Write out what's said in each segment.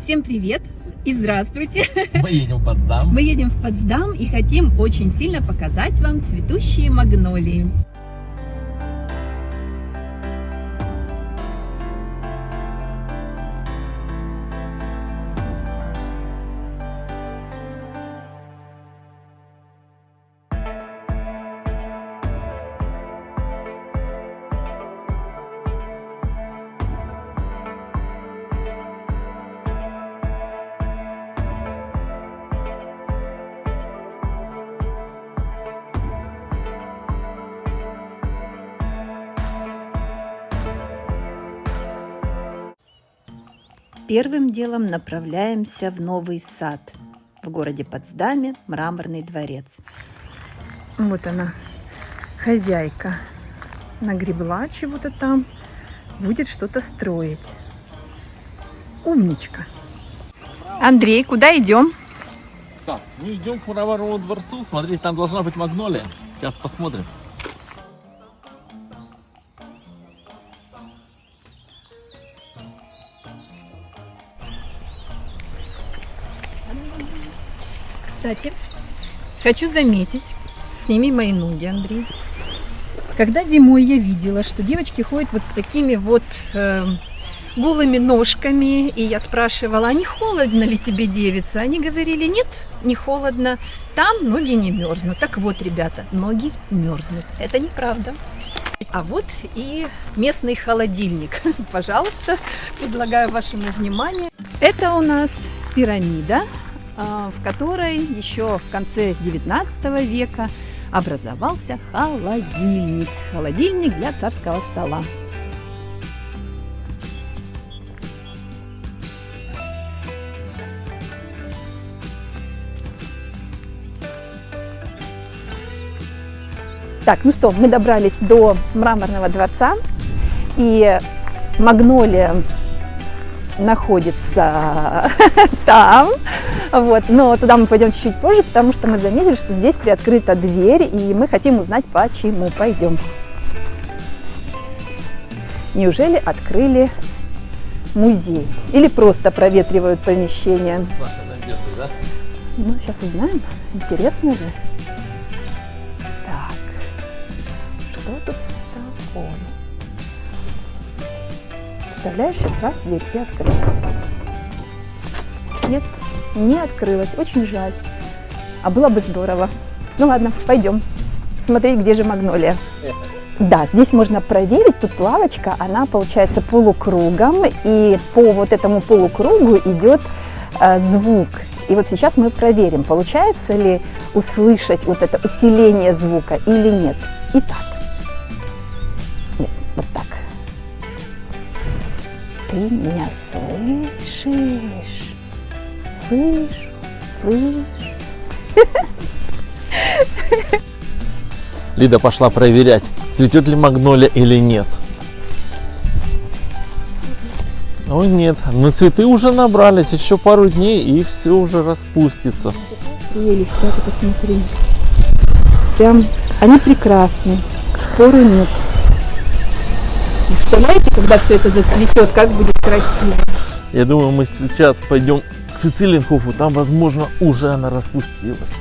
Всем привет и здравствуйте! Мы едем в Потсдам. Мы едем в Потсдам и хотим очень сильно показать вам цветущие магнолии. Первым делом направляемся в новый сад. В городе Потсдаме Мраморный дворец. Вот она, хозяйка. Нагребла чего-то там. Будет что-то строить. Умничка. Андрей, куда идем? Так, мы идем к Мраморному дворцу. Смотри, там должна быть магнолия. Сейчас посмотрим. Кстати, хочу заметить, сними мои ноги, Андрей. Когда зимой я видела, что девочки ходят вот с такими вот голыми ножками, и я спрашивала, а не холодно ли тебе, девица? Они говорили, нет, не холодно, там ноги не мерзнут. Так вот, ребята, ноги мерзнут. Это неправда. А вот и местный холодильник. Пожалуйста, предлагаю вашему вниманию. Это у нас пирамида, в которой еще в конце 19 века образовался холодильник. Холодильник для царского стола. Так, ну что, мы добрались до Мраморного дворца, и магнолия находится там, вот, но туда мы пойдем чуть-чуть позже, потому что мы заметили, что здесь приоткрыта дверь, и мы хотим узнать, почему. Пойдем. Неужели открыли музей? Или просто проветривают помещение? Наша надежда, да? Ну, сейчас узнаем. Интересно же. Так, что тут такое? Представляешь, сейчас раз дверь и открылась. Нет, не открылась. Очень жаль. А было бы здорово. Ну ладно, пойдем смотреть, где же магнолия. Да, здесь можно проверить. Тут лавочка, она получается полукругом. И по вот этому полукругу идет звук. И вот сейчас мы проверим, получается ли услышать вот это усиление звука или нет. Итак. Нет, вот так. Ты меня слышишь? Слышу. Лида пошла проверять, цветет ли магнолия или нет. Ой, нет, но цветы уже набрались, еще пару дней и все уже распустится. Прелесть, а ты посмотри. Прям они прекрасны, к спору нет. Представляете, когда все это зацветет, как будет красиво. Я думаю, мы сейчас пойдем к Цицилиенхофу, там, возможно, уже она распустилась.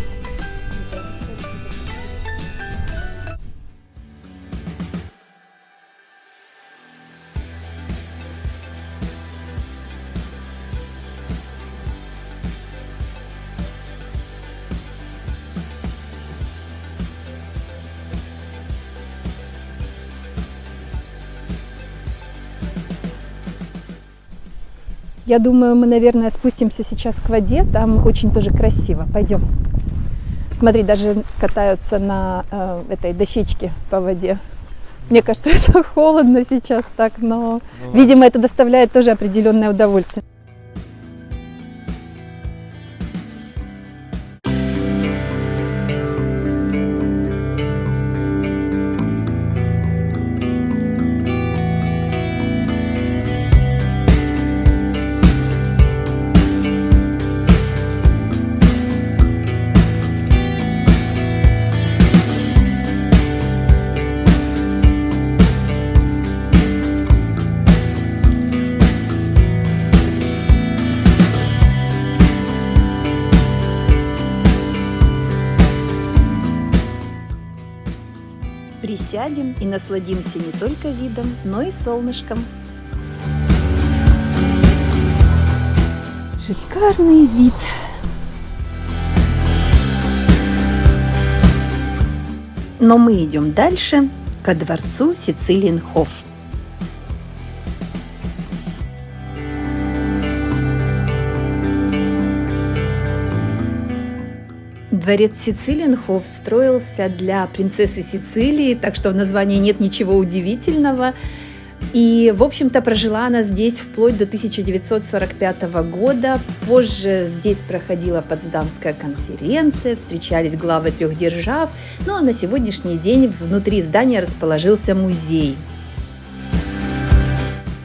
Я думаю, мы, наверное, спустимся сейчас к воде. Там очень тоже красиво. Пойдем. Смотри, даже катаются на этой дощечке по воде. Мне кажется, это холодно сейчас так, но, видимо, это доставляет тоже определенное удовольствие. пересядем и насладимся не только видом, но и солнышком. Шикарный вид. Но мы идем дальше, ко дворцу Сицилиенхоф. Дворец Сицилиенхоф строился для принцессы Сицилии, так что в названии нет ничего удивительного. И, в общем-то, прожила она здесь вплоть до 1945 года. Позже здесь проходила Потсдамская конференция, встречались главы 3 держав. Ну а на сегодняшний день внутри здания расположился музей.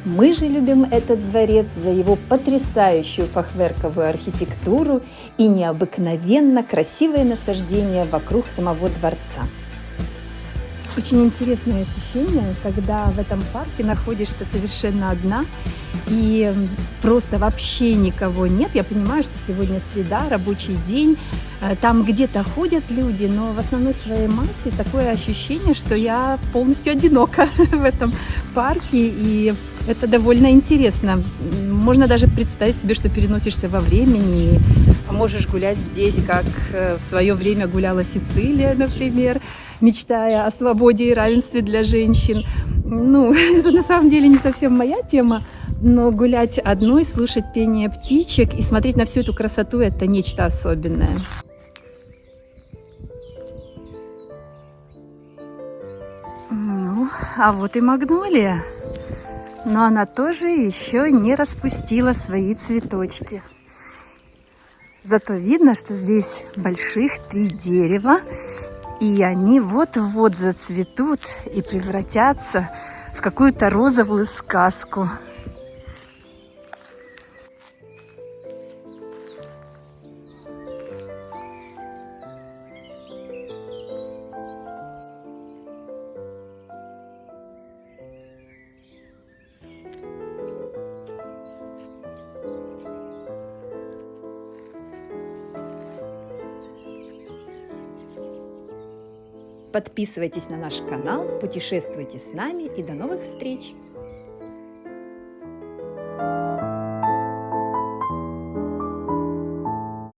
Мы же любим этот дворец за его потрясающую фахверковую архитектуру и необыкновенно красивые насаждения вокруг самого дворца. Очень интересное ощущение, когда в этом парке находишься совершенно одна и просто вообще никого нет. Я понимаю, что сегодня среда, рабочий день, там где-то ходят люди, но в основной своей массе такое ощущение, что я полностью одинока в этом парке, и это довольно интересно. Можно даже представить себе, что переносишься во времени и можешь гулять здесь, как в свое время гуляла Сицилия, например, мечтая о свободе и равенстве для женщин. Ну, это на самом деле не совсем моя тема, но гулять одной, слушать пение птичек и смотреть на всю эту красоту – это нечто особенное. Ну, а вот и магнолия. Но она тоже еще не распустила свои цветочки. Зато видно, что здесь больших 3 дерева, и они вот-вот зацветут и превратятся в какую-то розовую сказку. Подписывайтесь на наш канал, путешествуйте с нами и до новых встреч!